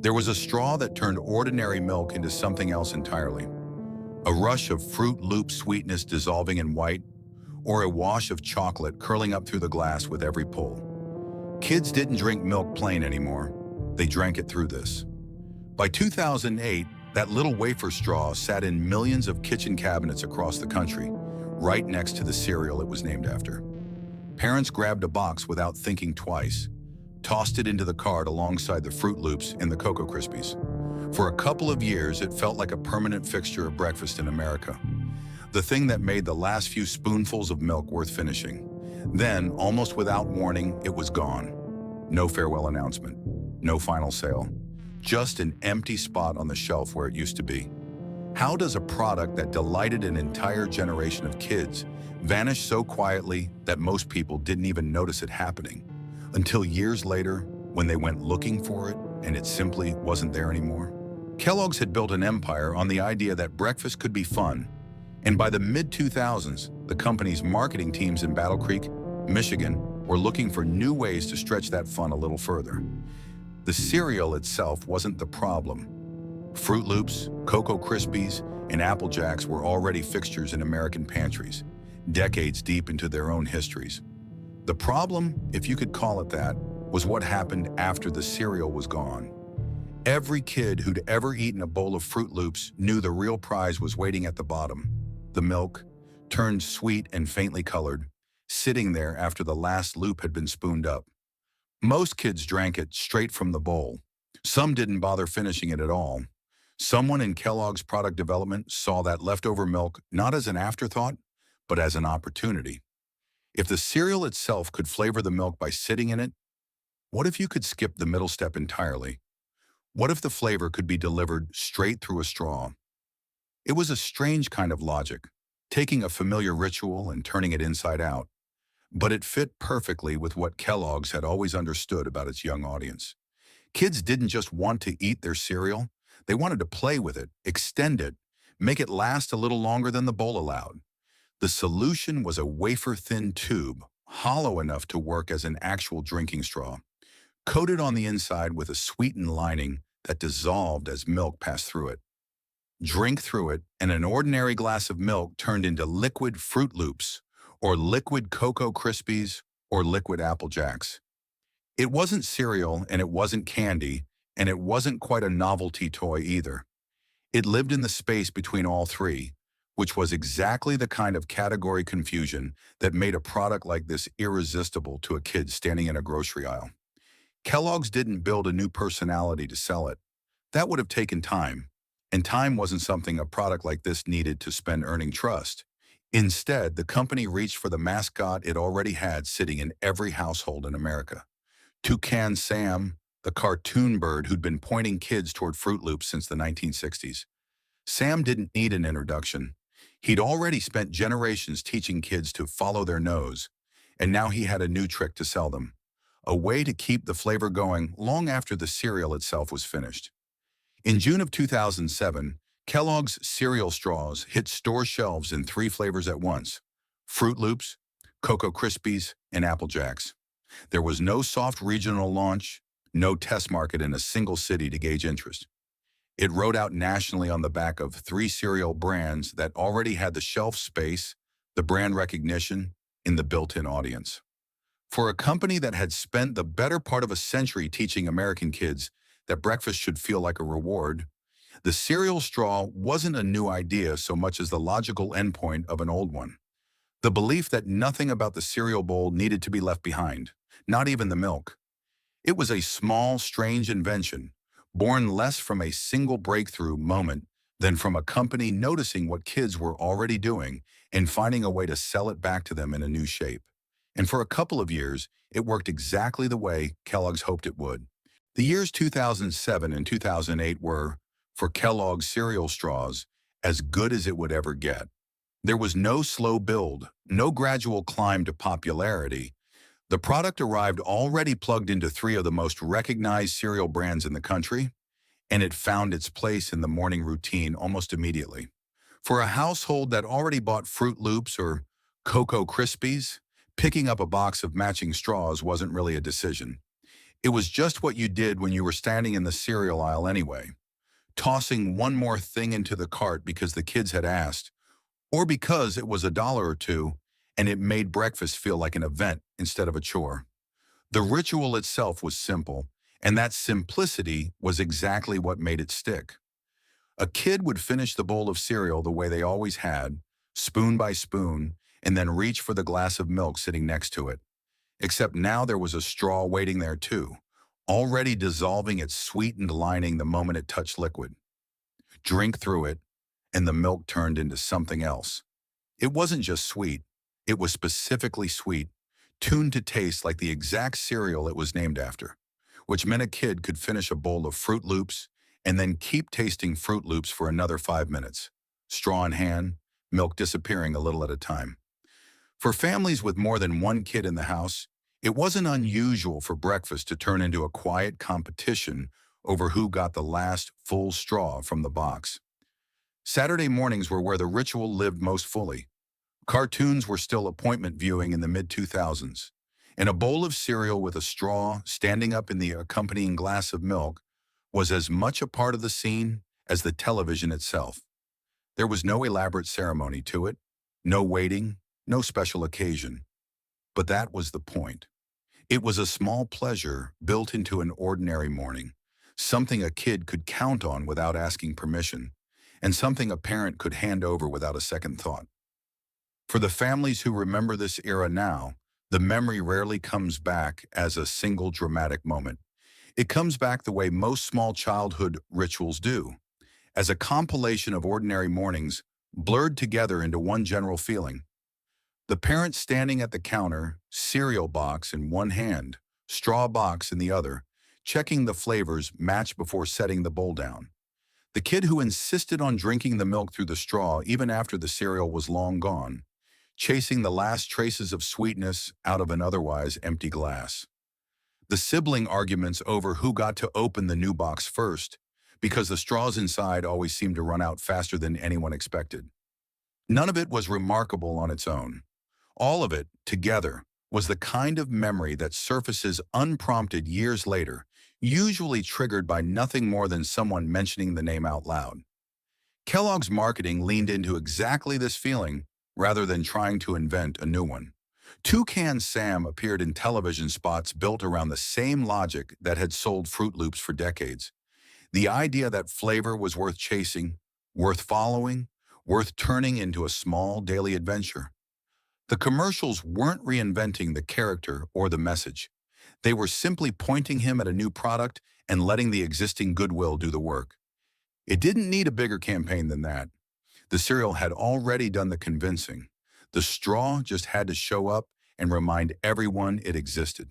There was a straw that turned ordinary milk into something else entirely. A rush of Fruit Loop sweetness dissolving in white, or a wash of chocolate curling up through the glass with every pull. Kids didn't drink milk plain anymore. They drank it through this. By 2008, that little wafer straw sat in millions of kitchen cabinets across the country, right next to the cereal it was named after. Parents grabbed a box without thinking twice, tossed it into the cart alongside the Fruit Loops and the Cocoa Krispies. For a couple of years, it felt like a permanent fixture of breakfast in America. The thing that made the last few spoonfuls of milk worth finishing. Then, almost without warning, it was gone. No farewell announcement, no final sale, just an empty spot on the shelf where it used to be. How does a product that delighted an entire generation of kids vanish so quietly that most people didn't even notice it happening? Until years later, when they went looking for it and it simply wasn't there anymore. Kellogg's had built an empire on the idea that breakfast could be fun, and by the mid-2000s, the company's marketing teams in Battle Creek, Michigan, were looking for new ways to stretch that fun a little further. The cereal itself wasn't the problem. Fruit Loops, Cocoa Krispies, and Apple Jacks were already fixtures in American pantries, decades deep into their own histories. The problem, if you could call it that, was what happened after the cereal was gone. Every kid who'd ever eaten a bowl of Fruit Loops knew the real prize was waiting at the bottom. The milk, turned sweet and faintly colored, sitting there after the last loop had been spooned up. Most kids drank it straight from the bowl. Some didn't bother finishing it at all. Someone in Kellogg's product development saw that leftover milk not as an afterthought, but as an opportunity. If the cereal itself could flavor the milk by sitting in it, what if you could skip the middle step entirely? What if the flavor could be delivered straight through a straw? It was a strange kind of logic, taking a familiar ritual and turning it inside out. But it fit perfectly with what Kellogg's had always understood about its young audience. Kids didn't just want to eat their cereal, they wanted to play with it, extend it, make it last a little longer than the bowl allowed. The solution was a wafer-thin tube, hollow enough to work as an actual drinking straw, coated on the inside with a sweetened lining that dissolved as milk passed through it. Drink through it, and an ordinary glass of milk turned into liquid Fruit Loops, or liquid Cocoa Krispies, or liquid Apple Jacks. It wasn't cereal, and it wasn't candy, and it wasn't quite a novelty toy either. It lived in the space between all three, which was exactly the kind of category confusion that made a product like this irresistible to a kid standing in a grocery aisle. Kellogg's didn't build a new personality to sell it. That would have taken time, and time wasn't something a product like this needed to spend earning trust. Instead, the company reached for the mascot it already had sitting in every household in America. Toucan Sam, the cartoon bird who'd been pointing kids toward Fruit Loops since the 1960s. Sam didn't need an introduction. He'd already spent generations teaching kids to follow their nose, and now he had a new trick to sell them. A way to keep the flavor going long after the cereal itself was finished. In June of 2007, Kellogg's cereal straws hit store shelves in 3 flavors at once: Fruit Loops, Cocoa Krispies, and Apple Jacks. There was no soft regional launch, no test market in a single city to gauge interest. It rode out nationally on the back of 3 cereal brands that already had the shelf space, the brand recognition, and the built-in audience. For a company that had spent the better part of a century teaching American kids that breakfast should feel like a reward, the cereal straw wasn't a new idea so much as the logical endpoint of an old one. The belief that nothing about the cereal bowl needed to be left behind, not even the milk. It was a small, strange invention, born less from a single breakthrough moment than from a company noticing what kids were already doing and finding a way to sell it back to them in a new shape. And for a couple of years, it worked exactly the way Kellogg's hoped it would. The years 2007 and 2008 were, for Kellogg's cereal straws, as good as it would ever get. There was no slow build, no gradual climb to popularity. The product arrived already plugged into 3 of the most recognized cereal brands in the country, and it found its place in the morning routine almost immediately. For a household that already bought Fruit Loops or Cocoa Krispies, picking up a box of matching straws wasn't really a decision. It was just what you did when you were standing in the cereal aisle anyway, tossing one more thing into the cart because the kids had asked, or because it was $1 or two, and it made breakfast feel like an event instead of a chore. The ritual itself was simple, and that simplicity was exactly what made it stick. A kid would finish the bowl of cereal the way they always had, spoon by spoon, and then reach for the glass of milk sitting next to it. Except now there was a straw waiting there too, already dissolving its sweetened lining the moment it touched liquid. Drink through it, and the milk turned into something else. It wasn't just sweet, it was specifically sweet, tuned to taste like the exact cereal it was named after, which meant a kid could finish a bowl of Fruit Loops and then keep tasting Fruit Loops for another 5 minutes, straw in hand, milk disappearing a little at a time. For families with more than one kid in the house, it wasn't unusual for breakfast to turn into a quiet competition over who got the last full straw from the box. Saturday mornings were where the ritual lived most fully. Cartoons were still appointment viewing in the mid-2000s, and a bowl of cereal with a straw standing up in the accompanying glass of milk was as much a part of the scene as the television itself. There was no elaborate ceremony to it, no waiting, no special occasion. But that was the point. It was a small pleasure built into an ordinary morning, something a kid could count on without asking permission, and something a parent could hand over without a second thought. For the families who remember this era now, the memory rarely comes back as a single dramatic moment. It comes back the way most small childhood rituals do, as a compilation of ordinary mornings blurred together into one general feeling. The parent standing at the counter, cereal box in one hand, straw box in the other, checking the flavors matched before setting the bowl down. The kid who insisted on drinking the milk through the straw even after the cereal was long gone, chasing the last traces of sweetness out of an otherwise empty glass. The sibling arguments over who got to open the new box first, because the straws inside always seemed to run out faster than anyone expected. None of it was remarkable on its own. All of it, together, was the kind of memory that surfaces unprompted years later, usually triggered by nothing more than someone mentioning the name out loud. Kellogg's marketing leaned into exactly this feeling rather than trying to invent a new one. Toucan Sam appeared in television spots built around the same logic that had sold Fruit Loops for decades. The idea that flavor was worth chasing, worth following, worth turning into a small daily adventure. The commercials weren't reinventing the character or the message. They were simply pointing him at a new product and letting the existing goodwill do the work. It didn't need a bigger campaign than that. The cereal had already done the convincing. The straw just had to show up and remind everyone it existed.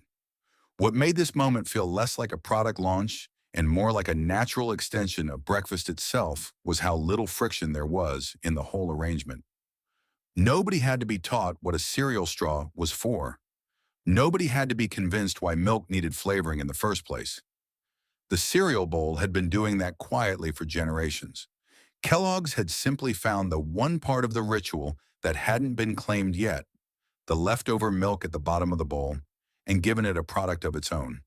What made this moment feel less like a product launch and more like a natural extension of breakfast itself was how little friction there was in the whole arrangement. Nobody had to be taught what a cereal straw was for. Nobody had to be convinced why milk needed flavoring in the first place. The cereal bowl had been doing that quietly for generations. Kellogg's had simply found the one part of the ritual that hadn't been claimed yet, the leftover milk at the bottom of the bowl, and given it a product of its own.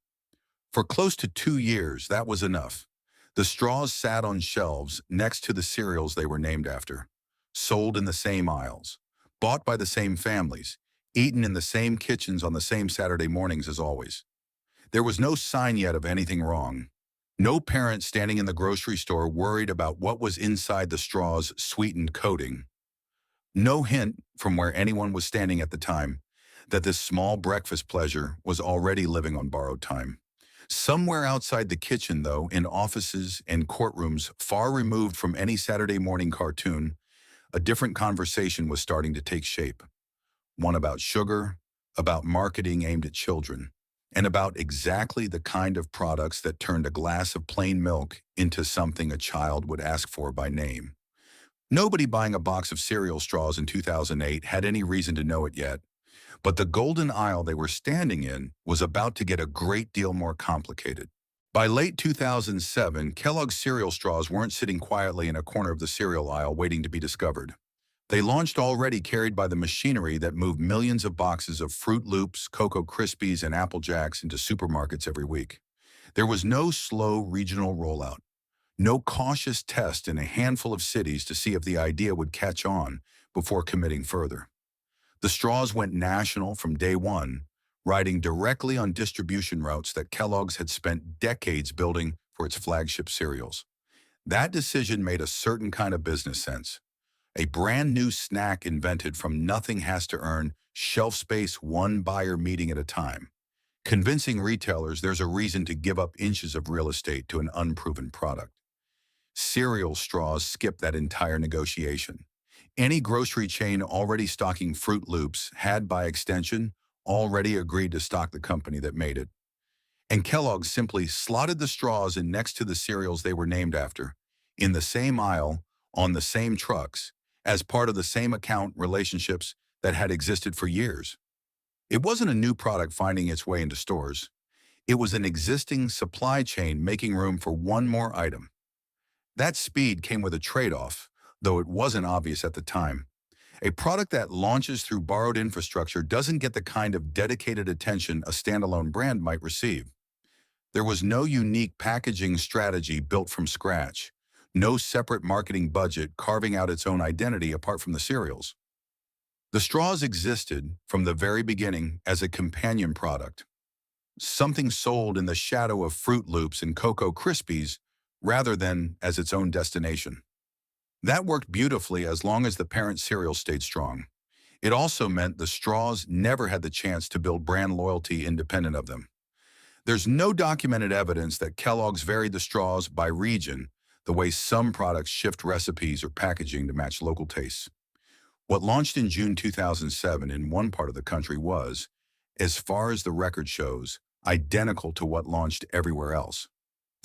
For close to 2 years, that was enough. The straws sat on shelves next to the cereals they were named after, sold in the same aisles, bought by the same families, eaten in the same kitchens on the same Saturday mornings as always. There was no sign yet of anything wrong. No parent standing in the grocery store worried about what was inside the straw's sweetened coating. No hint, from where anyone was standing at the time, that this small breakfast pleasure was already living on borrowed time. Somewhere outside the kitchen, though, in offices and courtrooms far removed from any Saturday morning cartoon, a different conversation was starting to take shape. One about sugar, about marketing aimed at children, and about exactly the kind of products that turned a glass of plain milk into something a child would ask for by name. Nobody buying a box of cereal straws in 2008 had any reason to know it yet, but the golden aisle they were standing in was about to get a great deal more complicated. By late 2007, Kellogg's cereal straws weren't sitting quietly in a corner of the cereal aisle waiting to be discovered. They launched already carried by the machinery that moved millions of boxes of Fruit Loops, Cocoa Krispies, and Apple Jacks into supermarkets every week. There was no slow regional rollout, no cautious test in a handful of cities to see if the idea would catch on before committing further. The straws went national from day one, riding directly on distribution routes that Kellogg's had spent decades building for its flagship cereals. That decision made a certain kind of business sense. A brand new snack invented from nothing has to earn shelf space one buyer meeting at a time, convincing retailers there's a reason to give up inches of real estate to an unproven product. Cereal straws skipped that entire negotiation. Any grocery chain already stocking Fruit Loops had, by extension, already agreed to stock the company that made it. And Kellogg simply slotted the straws in next to the cereals they were named after, in the same aisle, on the same trucks, as part of the same account relationships that had existed for years. It wasn't a new product finding its way into stores. It was an existing supply chain making room for one more item. That speed came with a trade-off, though it wasn't obvious at the time. A product that launches through borrowed infrastructure doesn't get the kind of dedicated attention a standalone brand might receive. There was no unique packaging strategy built from scratch, no separate marketing budget carving out its own identity apart from the cereals. The straws existed from the very beginning as a companion product, something sold in the shadow of Fruit Loops and Cocoa Krispies rather than as its own destination. That worked beautifully as long as the parent cereal stayed strong. It also meant the straws never had the chance to build brand loyalty independent of them. There's no documented evidence that Kellogg's varied the straws by region the way some products shift recipes or packaging to match local tastes. What launched in June 2007 in one part of the country was, as far as the record shows, identical to what launched everywhere else.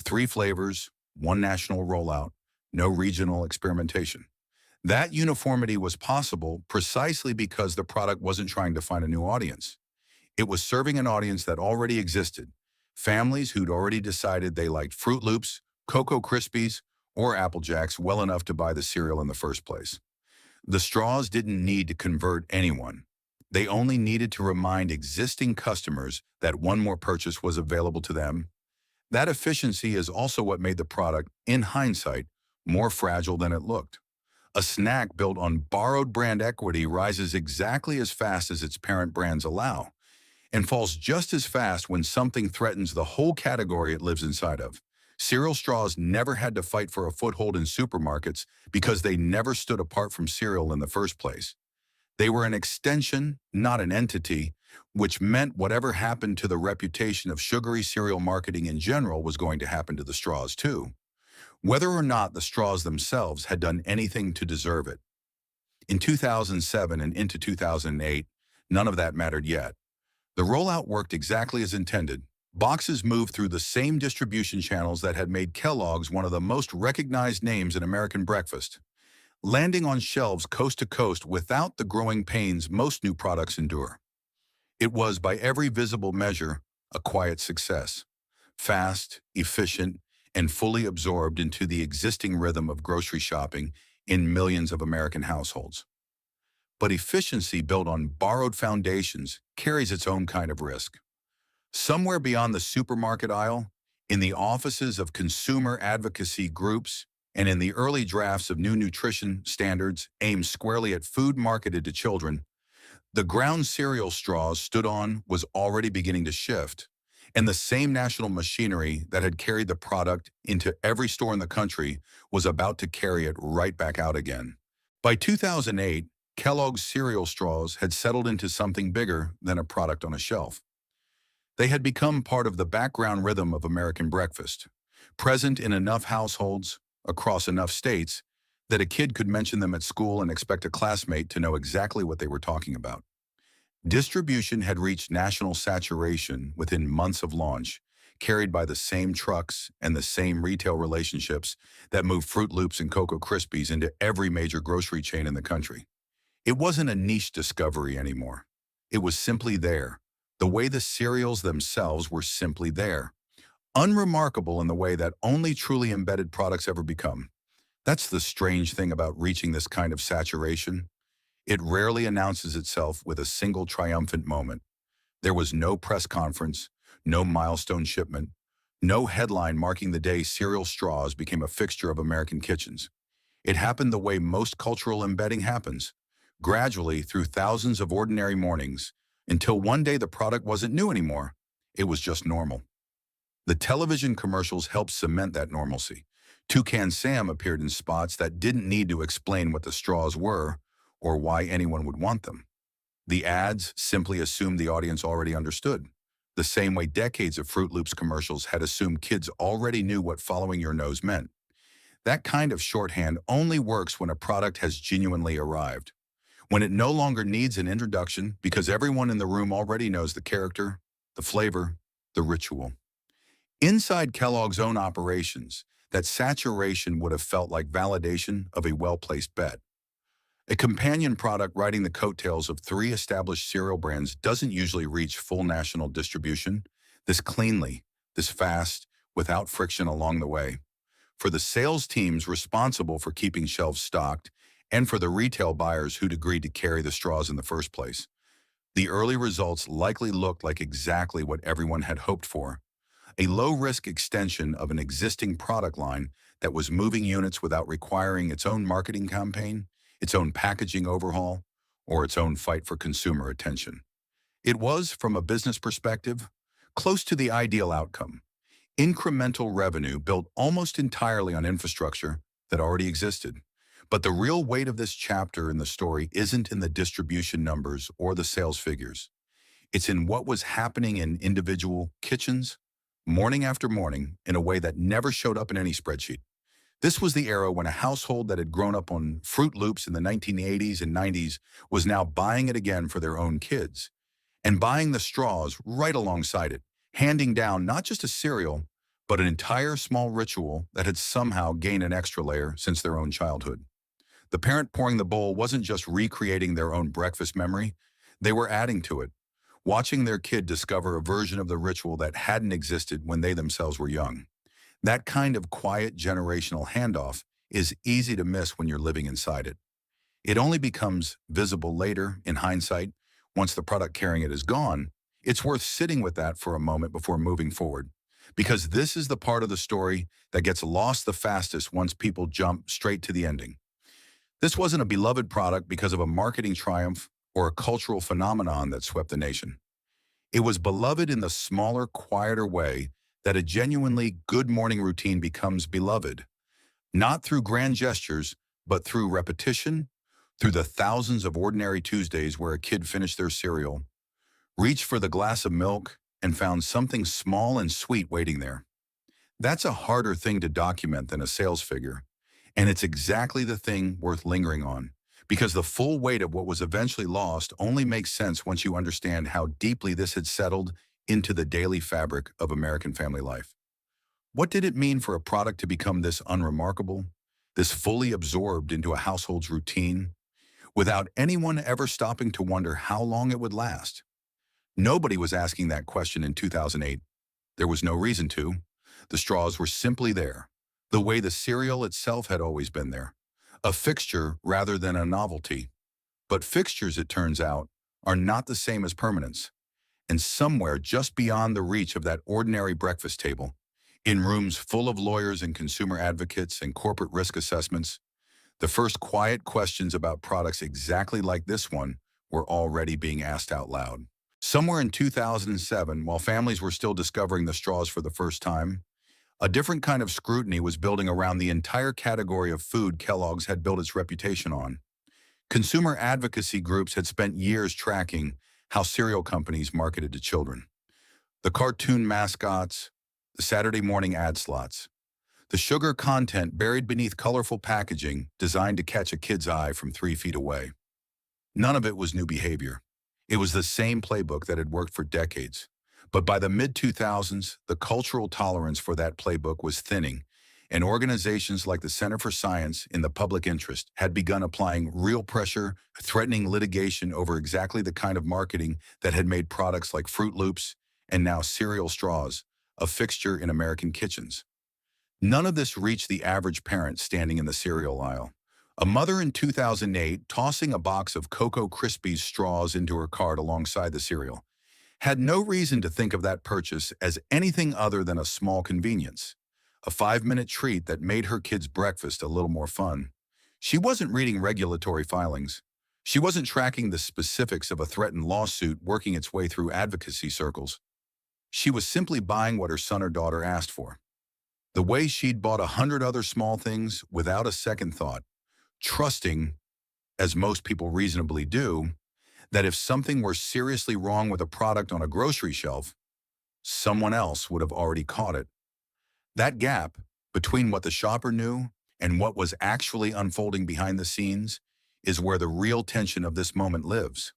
3 flavors, 1 national rollout, no regional experimentation. That uniformity was possible precisely because the product wasn't trying to find a new audience. It was serving an audience that already existed, families who'd already decided they liked Fruit Loops, Cocoa Krispies, or Apple Jacks well enough to buy the cereal in the first place. The straws didn't need to convert anyone. They only needed to remind existing customers that one more purchase was available to them. That efficiency is also what made the product, in hindsight, more fragile than it looked. A snack built on borrowed brand equity rises exactly as fast as its parent brands allow, and falls just as fast when something threatens the whole category it lives inside of. Cereal straws never had to fight for a foothold in supermarkets because they never stood apart from cereal in the first place. They were an extension, not an entity, which meant whatever happened to the reputation of sugary cereal marketing in general was going to happen to the straws too, whether or not the straws themselves had done anything to deserve it. In 2007 and into 2008, none of that mattered yet. The rollout worked exactly as intended. Boxes moved through the same distribution channels that had made Kellogg's one of the most recognized names in American breakfast, landing on shelves coast to coast without the growing pains most new products endure. It was, by every visible measure, a quiet success. Fast, efficient, and fully absorbed into the existing rhythm of grocery shopping in millions of American households. But efficiency built on borrowed foundations carries its own kind of risk. Somewhere beyond the supermarket aisle, in the offices of consumer advocacy groups, and in the early drafts of new nutrition standards aimed squarely at food marketed to children, the ground cereal straws stood on was already beginning to shift, and the same national machinery that had carried the product into every store in the country was about to carry it right back out again. By 2008, Kellogg's cereal straws had settled into something bigger than a product on a shelf. They had become part of the background rhythm of American breakfast, present in enough households, across enough states, that a kid could mention them at school and expect a classmate to know exactly what they were talking about. Distribution had reached national saturation within months of launch, carried by the same trucks and the same retail relationships that moved Fruit Loops and Cocoa Krispies into every major grocery chain in the country. It wasn't a niche discovery anymore. It was simply there, the way the cereals themselves were simply there, unremarkable in the way that only truly embedded products ever become. That's the strange thing about reaching this kind of saturation. It rarely announces itself with a single triumphant moment. There was no press conference, no milestone shipment, no headline marking the day cereal straws became a fixture of American kitchens. It happened the way most cultural embedding happens, gradually through thousands of ordinary mornings, until one day the product wasn't new anymore. It was just normal. The television commercials helped cement that normalcy. Toucan Sam appeared in spots that didn't need to explain what the straws were or why anyone would want them. The ads simply assumed the audience already understood, the same way decades of Fruit Loops commercials had assumed kids already knew what following your nose meant. That kind of shorthand only works when a product has genuinely arrived, when it no longer needs an introduction because everyone in the room already knows the character, the flavor, the ritual. Inside Kellogg's own operations, that saturation would have felt like validation of a well-placed bet. A companion product riding the coattails of three established cereal brands doesn't usually reach full national distribution this cleanly, this fast, without friction along the way. For the sales teams responsible for keeping shelves stocked, and for the retail buyers who'd agreed to carry the straws in the first place, the early results likely looked like exactly what everyone had hoped for. A low-risk extension of an existing product line that was moving units without requiring its own marketing campaign, its own packaging overhaul, or its own fight for consumer attention. It was, from a business perspective, close to the ideal outcome. Incremental revenue built almost entirely on infrastructure that already existed. But the real weight of this chapter in the story isn't in the distribution numbers or the sales figures. It's in what was happening in individual kitchens, morning after morning, in a way that never showed up in any spreadsheet. This was the era when a household that had grown up on Fruit Loops in the 1980s and 90s was now buying it again for their own kids, and buying the straws right alongside it, handing down not just a cereal, but an entire small ritual that had somehow gained an extra layer since their own childhood. The parent pouring the bowl wasn't just recreating their own breakfast memory, they were adding to it, watching their kid discover a version of the ritual that hadn't existed when they themselves were young. That kind of quiet generational handoff is easy to miss when you're living inside it. It only becomes visible later, in hindsight, once the product carrying it is gone. It's worth sitting with that for a moment before moving forward, because this is the part of the story that gets lost the fastest once people jump straight to the ending. This wasn't a beloved product because of a marketing triumph or a cultural phenomenon that swept the nation. It was beloved in the smaller, quieter way that a genuinely good morning routine becomes beloved, not through grand gestures, but through repetition, through the thousands of ordinary Tuesdays where a kid finished their cereal, reached for the glass of milk, and found something small and sweet waiting there. That's a harder thing to document than a sales figure, and it's exactly the thing worth lingering on, because the full weight of what was eventually lost only makes sense once you understand how deeply this had settled into the daily fabric of American family life. What did it mean for a product to become this unremarkable, this fully absorbed into a household's routine, without anyone ever stopping to wonder how long it would last? Nobody was asking that question in 2008. There was no reason to. The straws were simply there, the way the cereal itself had always been there, a fixture rather than a novelty. But fixtures, it turns out, are not the same as permanence. And somewhere just beyond the reach of that ordinary breakfast table, in rooms full of lawyers and consumer advocates and corporate risk assessments, the first quiet questions about products exactly like this one were already being asked out loud. Somewhere in 2007, while families were still discovering the straws for the first time, a different kind of scrutiny was building around the entire category of food Kellogg's had built its reputation on. Consumer advocacy groups had spent years tracking how cereal companies marketed to children. The cartoon mascots, the Saturday morning ad slots, the sugar content buried beneath colorful packaging designed to catch a kid's eye from 3 feet away. None of it was new behavior. It was the same playbook that had worked for decades. But by the mid-2000s, the cultural tolerance for that playbook was thinning, and organizations like the Center for Science in the Public Interest had begun applying real pressure, threatening litigation over exactly the kind of marketing that had made products like Fruit Loops and now cereal straws a fixture in American kitchens. None of this reached the average parent standing in the cereal aisle. A mother in 2008 tossing a box of Cocoa Krispies straws into her cart alongside the cereal had no reason to think of that purchase as anything other than a small convenience, a 5-minute treat that made her kids' breakfast a little more fun. She wasn't reading regulatory filings. She wasn't tracking the specifics of a threatened lawsuit working its way through advocacy circles. She was simply buying what her son or daughter asked for. The way she'd bought 100 other small things without a second thought, trusting, as most people reasonably do, that if something were seriously wrong with a product on a grocery shelf, someone else would have already caught it. That gap between what the shopper knew and what was actually unfolding behind the scenes is where the real tension of this moment lives.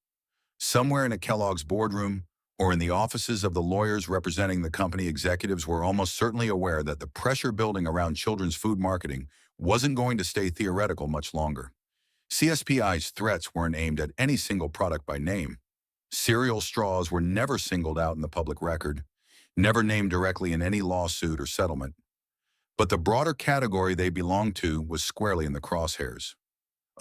Somewhere in a Kellogg's boardroom or in the offices of the lawyers representing the company, executives were almost certainly aware that the pressure building around children's food marketing wasn't going to stay theoretical much longer. CSPI's threats weren't aimed at any single product by name. Cereal straws were never singled out in the public record, never named directly in any lawsuit or settlement. But the broader category they belonged to was squarely in the crosshairs.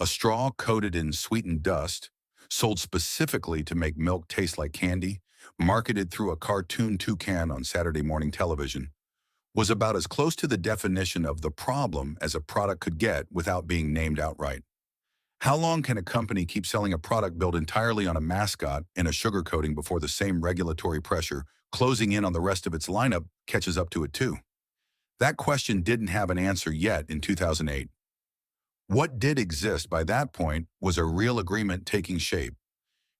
A straw coated in sweetened dust, sold specifically to make milk taste like candy, marketed through a cartoon toucan on Saturday morning television, was about as close to the definition of the problem as a product could get without being named outright. How long can a company keep selling a product built entirely on a mascot and a sugar coating before the same regulatory pressure closing in on the rest of its lineup catches up to it too? That question didn't have an answer yet in 2008. What did exist by that point was a real agreement taking shape.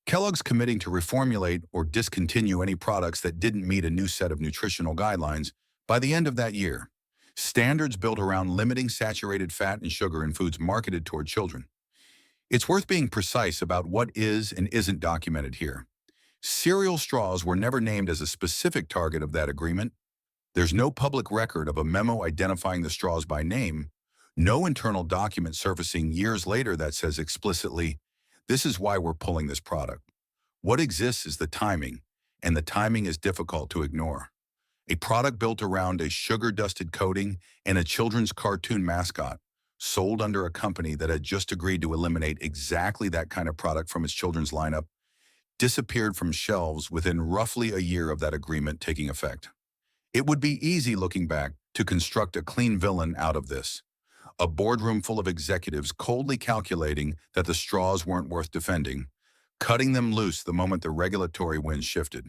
Kellogg's committing to reformulate or discontinue any products that didn't meet a new set of nutritional guidelines by the end of that year. Standards built around limiting saturated fat and sugar in foods marketed toward children. It's worth being precise about what is and isn't documented here. Cereal straws were never named as a specific target of that agreement. There's no public record of a memo identifying the straws by name, no internal document surfacing years later that says explicitly, "This is why we're pulling this product." What exists is the timing, and the timing is difficult to ignore. A product built around a sugar-dusted coating and a children's cartoon mascot, sold under a company that had just agreed to eliminate exactly that kind of product from its children's lineup, disappeared from shelves within roughly a year of that agreement taking effect. It would be easy looking back to construct a clean villain out of this. A boardroom full of executives coldly calculating that the straws weren't worth defending, cutting them loose the moment the regulatory wind shifted.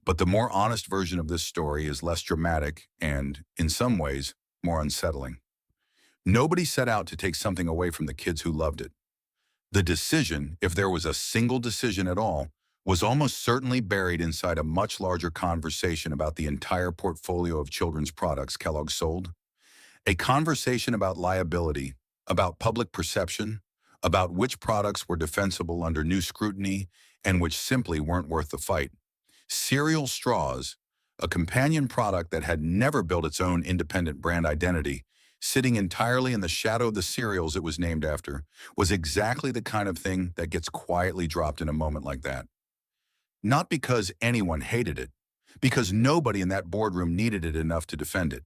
But the more honest version of this story is less dramatic and, in some ways, more unsettling. Nobody set out to take something away from the kids who loved it. The decision, if there was a single decision at all, was almost certainly buried inside a much larger conversation about the entire portfolio of children's products Kellogg sold. A conversation about liability, about public perception, about which products were defensible under new scrutiny and which simply weren't worth the fight. Cereal straws, a companion product that had never built its own independent brand identity, sitting entirely in the shadow of the cereals it was named after, was exactly the kind of thing that gets quietly dropped in a moment like that. Not because anyone hated it, because nobody in that boardroom needed it enough to defend it.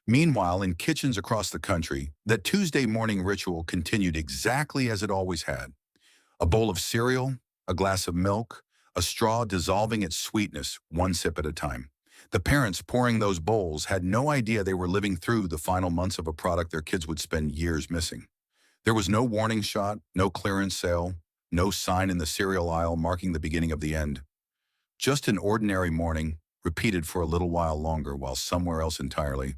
Meanwhile, in kitchens across the country, that Tuesday morning ritual continued exactly as it always had. A bowl of cereal, a glass of milk, a straw dissolving its sweetness one sip at a time. The parents pouring those bowls had no idea they were living through the final months of a product their kids would spend years missing. There was no warning shot, no clearance sale, no sign in the cereal aisle marking the beginning of the end. Just an ordinary morning, repeated for a little while longer while somewhere else entirely.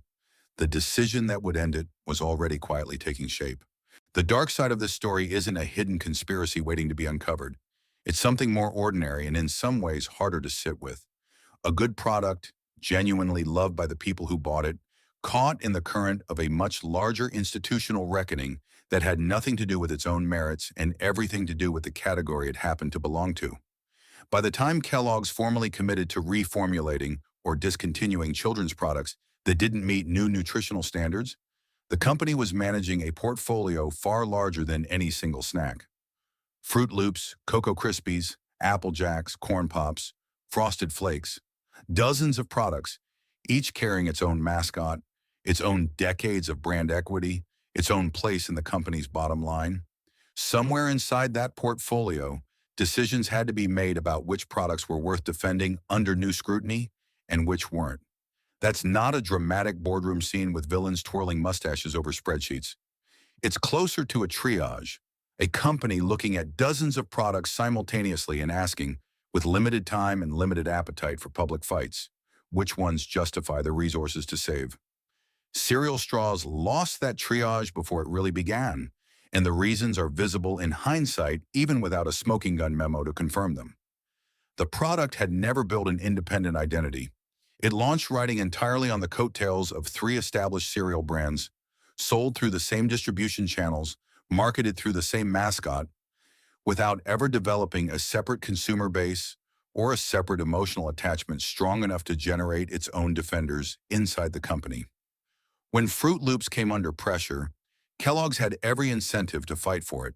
The decision that would end it was already quietly taking shape. The dark side of this story isn't a hidden conspiracy waiting to be uncovered. It's something more ordinary and in some ways harder to sit with. A good product, genuinely loved by the people who bought it, caught in the current of a much larger institutional reckoning that had nothing to do with its own merits and everything to do with the category it happened to belong to. By the time Kellogg's formally committed to reformulating or discontinuing children's products that didn't meet new nutritional standards, the company was managing a portfolio far larger than any single snack. Fruit Loops, Cocoa Krispies, Apple Jacks, Corn Pops, Frosted Flakes, dozens of products, each carrying its own mascot, its own decades of brand equity, its own place in the company's bottom line. Somewhere inside that portfolio, decisions had to be made about which products were worth defending under new scrutiny and which weren't. That's not a dramatic boardroom scene with villains twirling mustaches over spreadsheets. It's closer to a triage, a company looking at dozens of products simultaneously and asking, with limited time and limited appetite for public fights, which ones justify the resources to save. Cereal straws lost that triage before it really began, and the reasons are visible in hindsight even without a smoking gun memo to confirm them. The product had never built an independent identity. It launched riding entirely on the coattails of three established cereal brands, sold through the same distribution channels, marketed through the same mascot, without ever developing a separate consumer base or a separate emotional attachment strong enough to generate its own defenders inside the company. When Fruit Loops came under pressure, Kellogg's had every incentive to fight for it.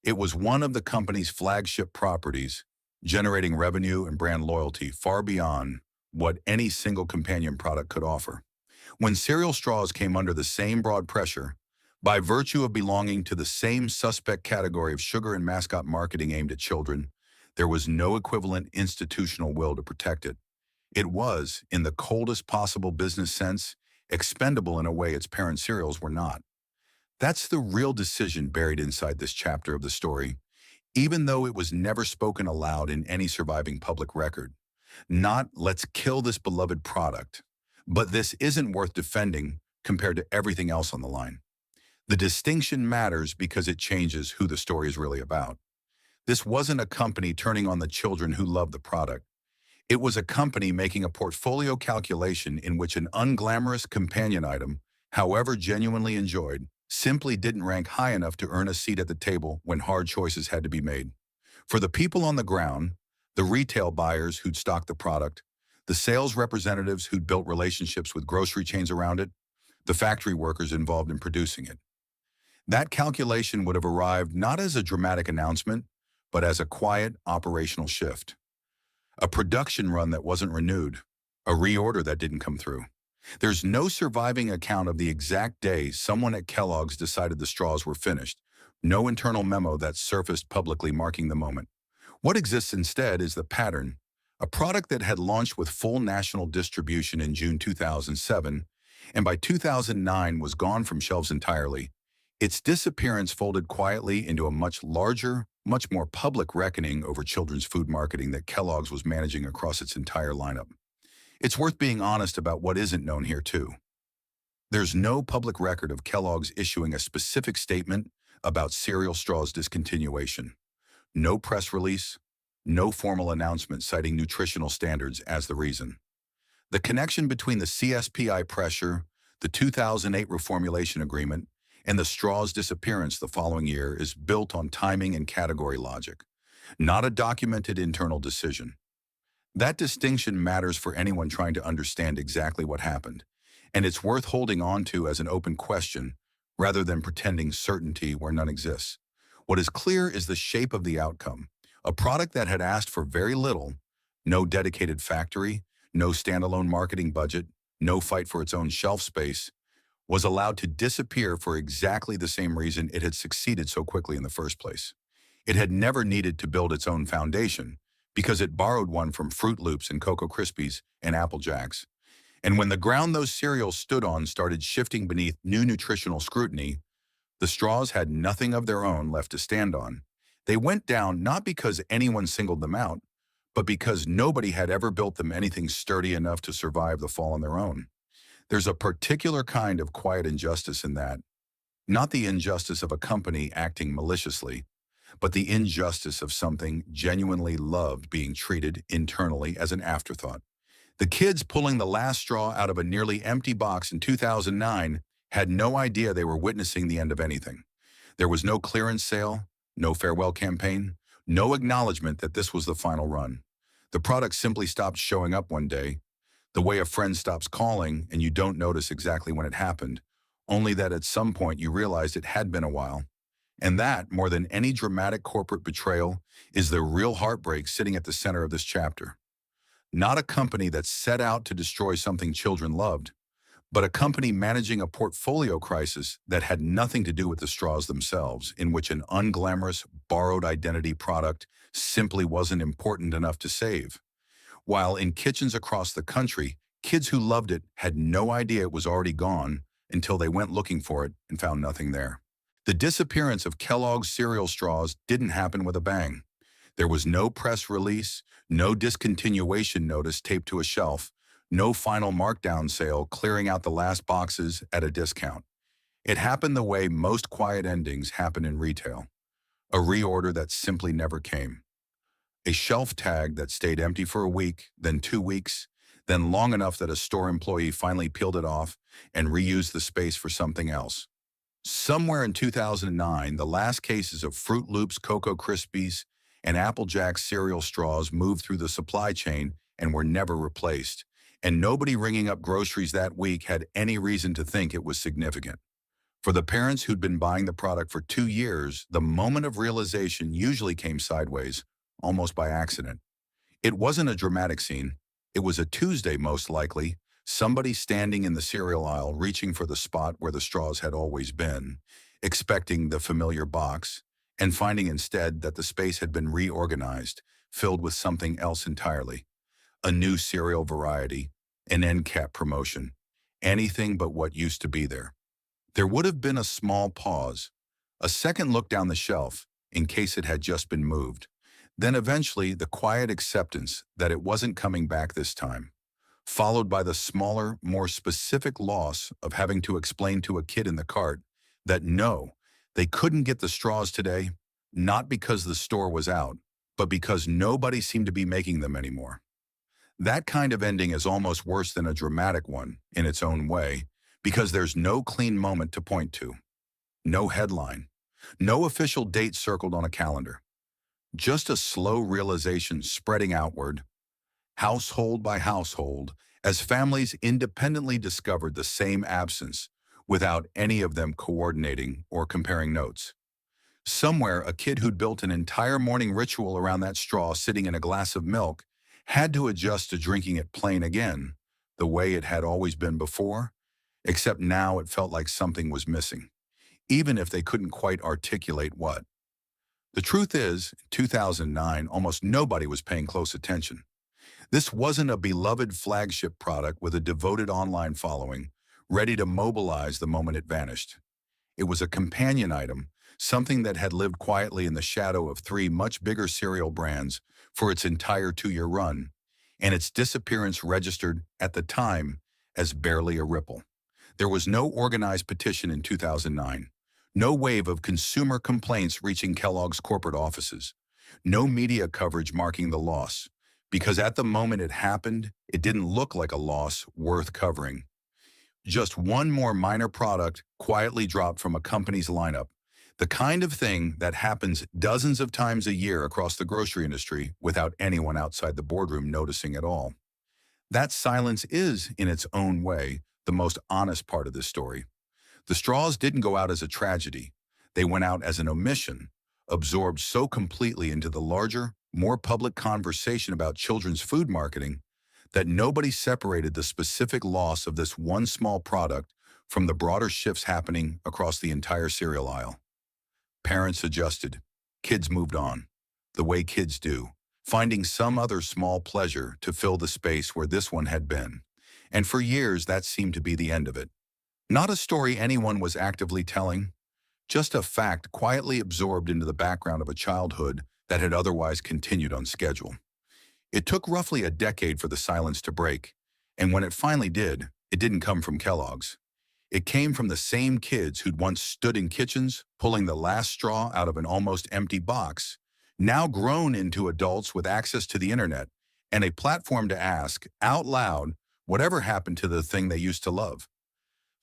It was one of the company's flagship properties, generating revenue and brand loyalty far beyond what any single companion product could offer. When cereal straws came under the same broad pressure, by virtue of belonging to the same suspect category of sugar and mascot marketing aimed at children, there was no equivalent institutional will to protect it. It was, in the coldest possible business sense, expendable in a way its parent cereals were not. That's the real decision buried inside this chapter of the story, even though it was never spoken aloud in any surviving public record. Not, let's kill this beloved product, but this isn't worth defending compared to everything else on the line. The distinction matters because it changes who the story is really about. This wasn't a company turning on the children who loved the product. It was a company making a portfolio calculation in which an unglamorous companion item, however genuinely enjoyed, simply didn't rank high enough to earn a seat at the table when hard choices had to be made. For the people on the ground, the retail buyers who'd stocked the product, the sales representatives who'd built relationships with grocery chains around it, the factory workers involved in producing it, that calculation would have arrived not as a dramatic announcement, but as a quiet operational shift. A production run that wasn't renewed, a reorder that didn't come through. There's no surviving account of the exact day someone at Kellogg's decided the straws were finished, no internal memo that surfaced publicly marking the moment. What exists instead is the pattern, a product that had launched with full national distribution in June 2007, and by 2009 was gone from shelves entirely. Its disappearance folded quietly into a much larger, much more public reckoning over children's food marketing that Kellogg's was managing across its entire lineup. It's worth being honest about what isn't known here, too. There's no public record of Kellogg's issuing a specific statement about cereal straws discontinuation. No press release, no formal announcement citing nutritional standards as the reason. The connection between the CSPI pressure, the 2008 reformulation agreement, and the straw's disappearance the following year is built on timing and category logic, not a documented internal decision. That distinction matters for anyone trying to understand exactly what happened, and it's worth holding on to as an open question rather than pretending certainty where none exists. What is clear is the shape of the outcome, a product that had asked for very little, no dedicated factory, no standalone marketing budget, no fight for its own shelf space, was allowed to disappear for exactly the same reason it had succeeded so quickly in the first place. It had never needed to build its own foundation because it borrowed one from Fruit Loops and Cocoa Krispies and Apple Jacks. And when the ground those cereals stood on started shifting beneath new nutritional scrutiny, the straws had nothing of their own left to stand on. They went down not because anyone singled them out, but because nobody had ever built them anything sturdy enough to survive the fall on their own. There's a particular kind of quiet injustice in that, not the injustice of a company acting maliciously, but the injustice of something genuinely loved being treated internally as an afterthought. The kids pulling the last straw out of a nearly empty box in 2009 had no idea they were witnessing the end of anything. There was no clearance sale, no farewell campaign, no acknowledgement that this was the final run. The product simply stopped showing up one day, the way a friend stops calling and you don't notice exactly when it happened, only that at some point you realized it had been a while. And that, more than any dramatic corporate betrayal, is the real heartbreak sitting at the center of this chapter. Not a company that set out to destroy something children loved, but a company managing a portfolio crisis that had nothing to do with the straws themselves, in which an unglamorous, borrowed identity product simply wasn't important enough to save. While in kitchens across the country, kids who loved it had no idea it was already gone until they went looking for it and found nothing there. The disappearance of Kellogg's cereal straws didn't happen with a bang. There was no press release, no discontinuation notice taped to a shelf, no final markdown sale clearing out the last boxes at a discount. It happened the way most quiet endings happen in retail, a reorder that simply never came. A shelf tag that stayed empty for a week, then 2 weeks, then long enough that a store employee finally peeled it off and reused the space for something else. Somewhere in 2009, the last cases of Fruit Loops Cocoa Krispies and Apple Jacks cereal straws moved through the supply chain and were never replaced, and nobody ringing up groceries that week had any reason to think it was significant. For the parents who'd been buying the product for 2 years, the moment of realization usually came sideways, almost by accident. It wasn't a dramatic scene. It was a Tuesday, most likely, somebody standing in the cereal aisle reaching for the spot where the straws had always been, expecting the familiar box, and finding instead that the space had been reorganized, filled with something else entirely. A new cereal variety, an end cap promotion, anything but what used to be there. There would have been a small pause, a second look down the shelf, in case it had just been moved. Then eventually the quiet acceptance that it wasn't coming back this time, followed by the smaller, more specific loss of having to explain to a kid in the cart that no, they couldn't get the straws today, not because the store was out, but because nobody seemed to be making them anymore. That kind of ending is almost worse than a dramatic one in its own way, because there's no clean moment to point to, no headline, no official date circled on a calendar. Just a slow realization spreading outward, household by household, as families independently discovered the same absence without any of them coordinating or comparing notes. Somewhere, a kid who'd built an entire morning ritual around that straw sitting in a glass of milk had to adjust to drinking it plain again, the way it had always been before, except now it felt like something was missing, even if they couldn't quite articulate what. The truth is, in 2009, almost nobody was paying close attention. This wasn't a beloved flagship product with a devoted online following, ready to mobilize the moment it vanished. It was a companion item, something that had lived quietly in the shadow of three much bigger cereal brands for its entire 2-year run, and its disappearance registered, at the time, as barely a ripple. There was no organized petition in 2009. No wave of consumer complaints reaching Kellogg's corporate offices. No media coverage marking the loss, because at the moment it happened, it didn't look like a loss worth covering. Just one more minor product quietly dropped from a company's lineup, the kind of thing that happens dozens of times a year across the grocery industry without anyone outside the boardroom noticing at all. That silence is, in its own way, the most honest part of this story. The straws didn't go out as a tragedy. They went out as an omission, absorbed so completely into the larger, more public conversation about children's food marketing that nobody separated the specific loss of this one small product from the broader shifts happening across the entire cereal aisle. Parents adjusted. Kids moved on, the way kids do, finding some other small pleasure to fill the space where this one had been. And for years, that seemed to be the end of it. Not a story anyone was actively telling, just a fact quietly absorbed into the background of a childhood that had otherwise continued on schedule. It took roughly a decade for the silence to break, and when it finally did, it didn't come from Kellogg's. It came from the same kids who'd once stood in kitchens, pulling the last straw out of an almost empty box, now grown into adults with access to the internet and a platform to ask, out loud, whatever happened to the thing they used to love.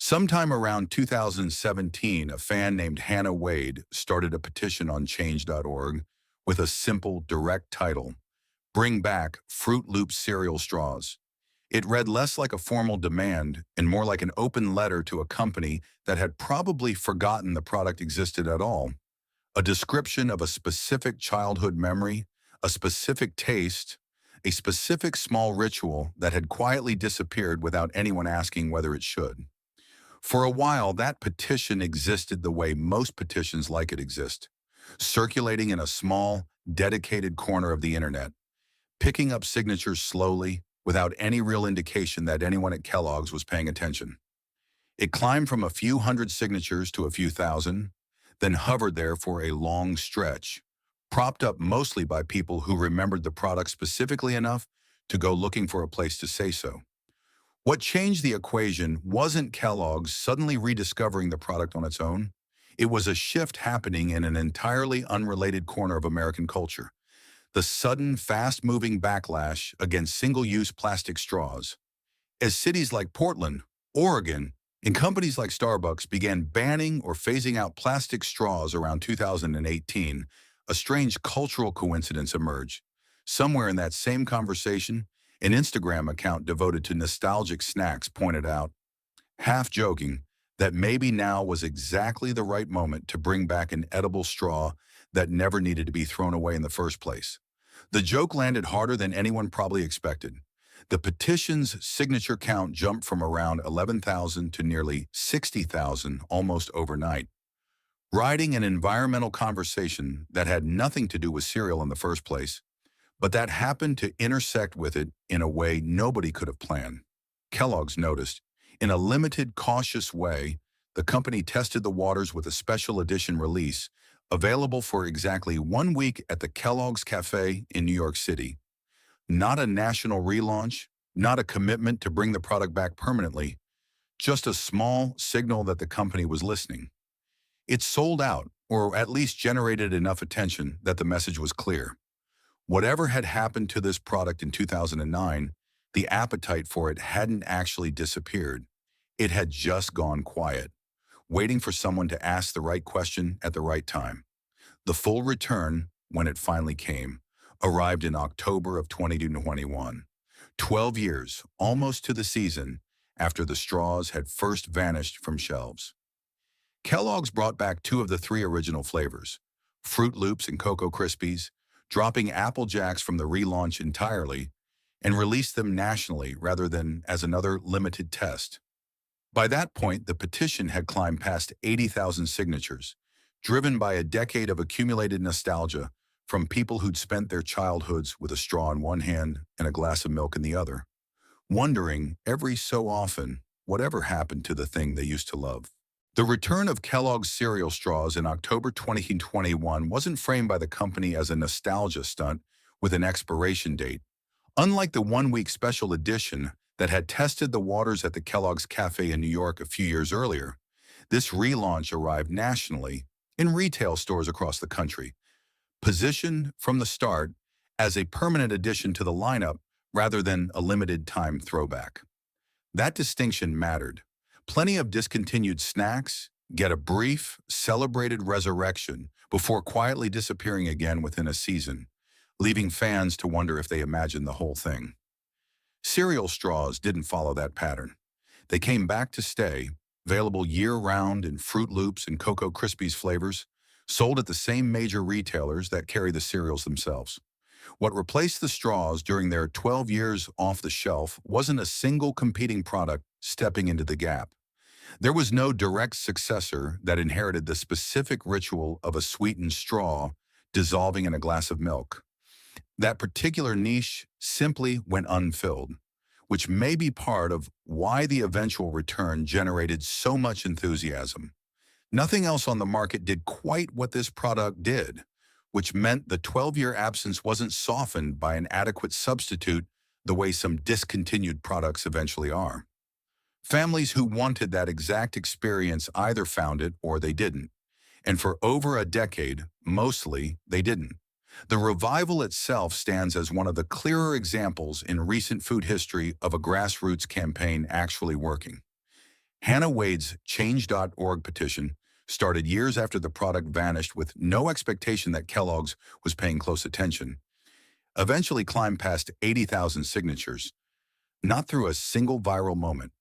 Sometime around 2017, a fan named Hannah Wade started a petition on change.org with a simple, direct title, Bring Back Fruit Loop Cereal Straws. It read less like a formal demand and more like an open letter to a company that had probably forgotten the product existed at all. A description of a specific childhood memory, a specific taste, a specific small ritual that had quietly disappeared without anyone asking whether it should. For a while, that petition existed the way most petitions like it exist, circulating in a small, dedicated corner of the internet, picking up signatures slowly without any real indication that anyone at Kellogg's was paying attention. It climbed from a few hundred signatures to a few thousand, then hovered there for a long stretch, propped up mostly by people who remembered the product specifically enough to go looking for a place to say so. What changed the equation wasn't Kellogg's suddenly rediscovering the product on its own. It was a shift happening in an entirely unrelated corner of American culture: the sudden, fast-moving backlash against single-use plastic straws. As cities like Portland, Oregon, and companies like Starbucks began banning or phasing out plastic straws around 2018, a strange cultural coincidence emerged. Somewhere in that same conversation, an Instagram account devoted to nostalgic snacks pointed out, half joking, that maybe now was exactly the right moment to bring back an edible straw that never needed to be thrown away in the first place. The joke landed harder than anyone probably expected. The petition's signature count jumped from around 11,000 to nearly 60,000 almost overnight, riding an environmental conversation that had nothing to do with cereal in the first place, but that happened to intersect with it in a way nobody could have planned. Kellogg's noticed. In a limited, cautious way, the company tested the waters with a special edition release, available for exactly 1 week at the Kellogg's Cafe in New York City. Not a national relaunch, not a commitment to bring the product back permanently, just a small signal that the company was listening. It sold out, or at least generated enough attention that the message was clear. Whatever had happened to this product in 2009, the appetite for it hadn't actually disappeared. It had just gone quiet, waiting for someone to ask the right question at the right time. The full return, when it finally came, arrived in October of 2021, 12 years, almost to the season, after the straws had first vanished from shelves. Kellogg's brought back 2 of the 3 original flavors, Fruit Loops and Cocoa Krispies, dropping Apple Jacks from the relaunch entirely, and released them nationally rather than as another limited test. By that point, the petition had climbed past 80,000 signatures, driven by a decade of accumulated nostalgia from people who'd spent their childhoods with a straw in one hand and a glass of milk in the other, wondering every so often whatever happened to the thing they used to love. The return of Kellogg's cereal straws in October 2021 wasn't framed by the company as a nostalgia stunt with an expiration date. Unlike the 1-week special edition that had tested the waters at the Kellogg's Cafe in New York a few years earlier, this relaunch arrived nationally in retail stores across the country, positioned from the start as a permanent addition to the lineup rather than a limited-time throwback. That distinction mattered. Plenty of discontinued snacks get a brief, celebrated resurrection before quietly disappearing again within a season, leaving fans to wonder if they imagined the whole thing. Cereal straws didn't follow that pattern. They came back to stay, available year-round in Fruit Loops and Cocoa Krispies flavors, sold at the same major retailers that carry the cereals themselves. What replaced the straws during their 12 years off the shelf wasn't a single competing product stepping into the gap. There was no direct successor that inherited the specific ritual of a sweetened straw dissolving in a glass of milk. That particular niche simply went unfilled, which may be part of why the eventual return generated so much enthusiasm. Nothing else on the market did quite what this product did, which meant the 12-year absence wasn't softened by an adequate substitute the way some discontinued products eventually are. Families who wanted that exact experience either found it or they didn't. And for over a decade, mostly, they didn't. The revival itself stands as one of the clearer examples in recent food history of a grassroots campaign actually working. Hannah Wade's Change.org petition started years after the product vanished with no expectation that Kellogg's was paying close attention, eventually climbed past 80,000 signatures, not through a single viral moment,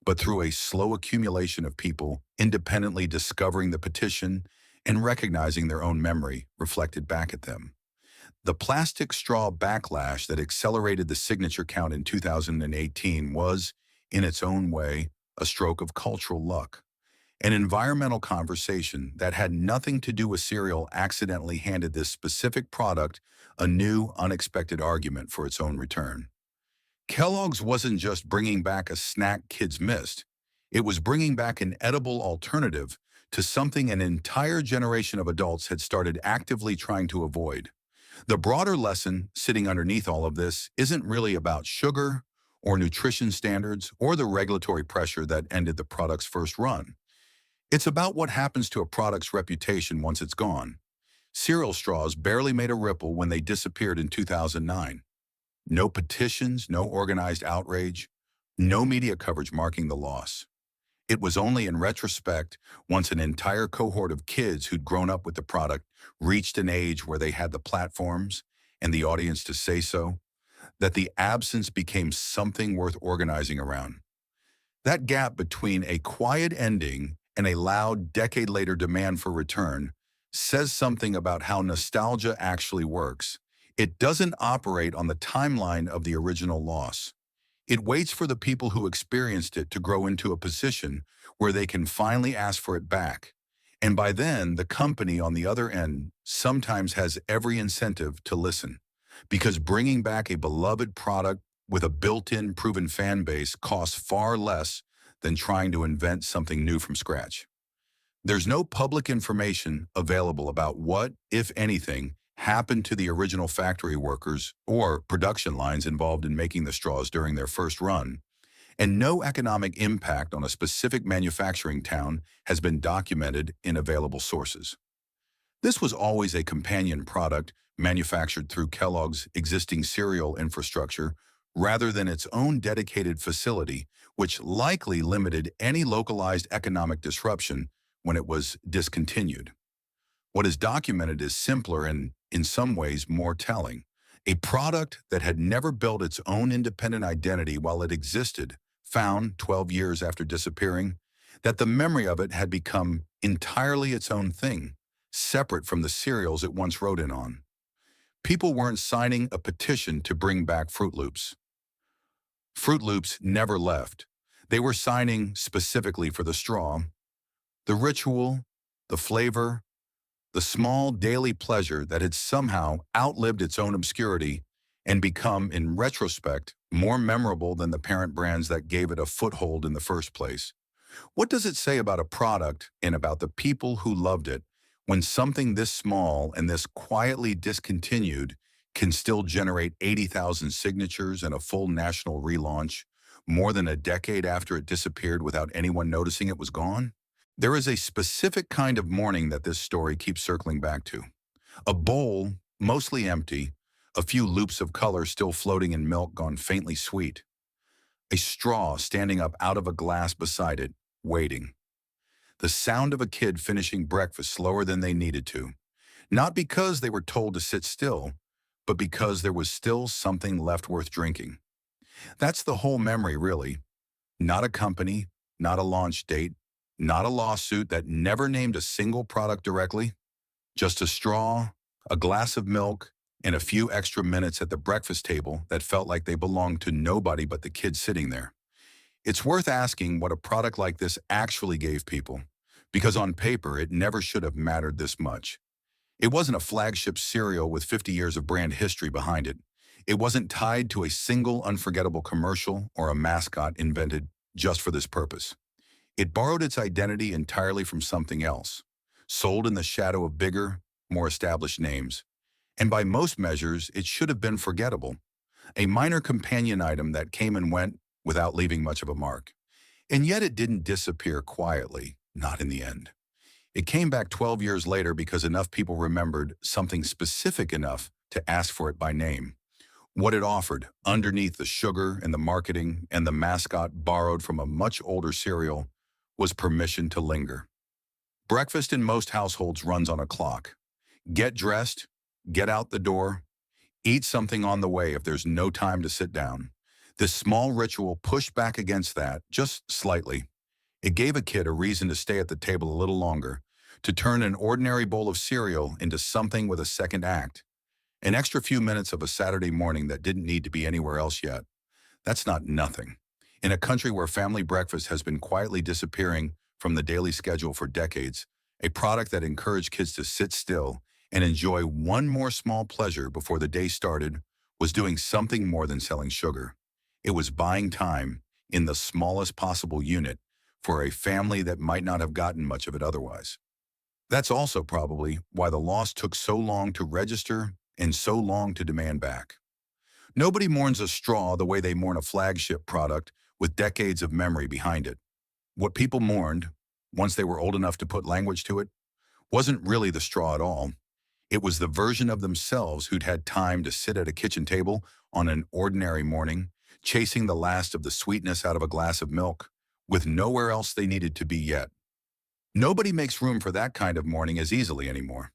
but through a slow accumulation of people independently discovering the petition and recognizing their own memory reflected back at them. The plastic straw backlash that accelerated the signature count in 2018 was, in its own way, a stroke of cultural luck. An environmental conversation that had nothing to do with cereal accidentally handed this specific product a new, unexpected argument for its own return. Kellogg's wasn't just bringing back a snack kids missed. It was bringing back an edible alternative to something an entire generation of adults had started actively trying to avoid. The broader lesson sitting underneath all of this isn't really about sugar or nutrition standards or the regulatory pressure that ended the product's first run. It's about what happens to a product's reputation once it's gone. Cereal straws barely made a ripple when they disappeared in 2009. No petitions, no organized outrage, no media coverage marking the loss. It was only in retrospect, once an entire cohort of kids who'd grown up with the product reached an age where they had the platforms and the audience to say so, that the absence became something worth organizing around. That gap between a quiet ending and a loud decade-later demand for return says something about how nostalgia actually works. It doesn't operate on the timeline of the original loss. It waits for the people who experienced it to grow into a position where they can finally ask for it back. And by then, the company on the other end sometimes has every incentive to listen. Because bringing back a beloved product with a built-in proven fan base costs far less than trying to invent something new from scratch. There's no public information available about what, if anything, happened to the original factory workers or production lines involved in making the straws during their first run, and no economic impact on a specific manufacturing town has been documented in available sources. This was always a companion product manufactured through Kellogg's existing cereal infrastructure rather than its own dedicated facility, which likely limited any localized economic disruption when it was discontinued. What is documented is simpler and, in some ways, more telling. A product that had never built its own independent identity while it existed found, 12 years after disappearing, that the memory of it had become entirely its own thing, separate from the cereals it once wrote in on. People weren't signing a petition to bring back Fruit Loops. Fruit Loops never left. They were signing specifically for the straw, the ritual, the flavor, the small daily pleasure that had somehow outlived its own obscurity and become, in retrospect, more memorable than the parent brands that gave it a foothold in the first place. What does it say about a product and about the people who loved it when something this small and this quietly discontinued can still generate 80,000 signatures and a full national relaunch more than a decade after it disappeared without anyone noticing it was gone? There is a specific kind of morning that this story keeps circling back to. A bowl, mostly empty, a few loops of color still floating in milk gone faintly sweet. A straw standing up out of a glass beside it, waiting. The sound of a kid finishing breakfast slower than they needed to. Not because they were told to sit still, but because there was still something left worth drinking. That's the whole memory, really. Not a company, not a launch date, not a lawsuit that never named a single product directly. Just a straw, a glass of milk, and a few extra minutes at the breakfast table that felt like they belonged to nobody but the kid sitting there. It's worth asking what a product like this actually gave people, because on paper it never should have mattered this much. It wasn't a flagship cereal with 50 years of brand history behind it. It wasn't tied to a single unforgettable commercial or a mascot invented just for this purpose. It borrowed its identity entirely from something else, sold in the shadow of bigger, more established names. And by most measures, it should have been forgettable, a minor companion item that came and went without leaving much of a mark. And yet it didn't disappear quietly, not in the end. It came back 12 years later because enough people remembered something specific enough to ask for it by name. What it offered, underneath the sugar and the marketing and the mascot borrowed from a much older cereal, was permission to linger. Breakfast in most households runs on a clock. Get dressed, get out the door, eat something on the way if there's no time to sit down. This small ritual pushed back against that, just slightly. It gave a kid a reason to stay at the table a little longer, to turn an ordinary bowl of cereal into something with a second act. An extra few minutes of a Saturday morning that didn't need to be anywhere else yet. That's not nothing. In a country where family breakfast has been quietly disappearing from the daily schedule for decades, a product that encouraged kids to sit still and enjoy one more small pleasure before the day started was doing something more than selling sugar. It was buying time in the smallest possible unit for a family that might not have gotten much of it otherwise. That's also probably why the loss took so long to register and so long to demand back. Nobody mourns a straw the way they mourn a flagship product with decades of memory behind it. What people mourned, once they were old enough to put language to it, wasn't really the straw at all. It was the version of themselves who'd had time to sit at a kitchen table on an ordinary morning, chasing the last of the sweetness out of a glass of milk, with nowhere else they needed to be yet. Nobody makes room for that kind of morning as easily anymore.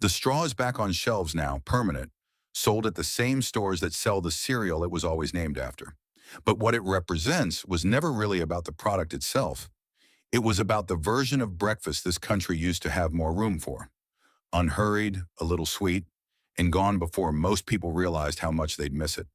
The straw is back on shelves now, permanent, sold at the same stores that sell the cereal it was always named after. But what it represents was never really about the product itself. It was about the version of breakfast this country used to have more room for. Unhurried, a little sweet, and gone before most people realized how much they'd miss it.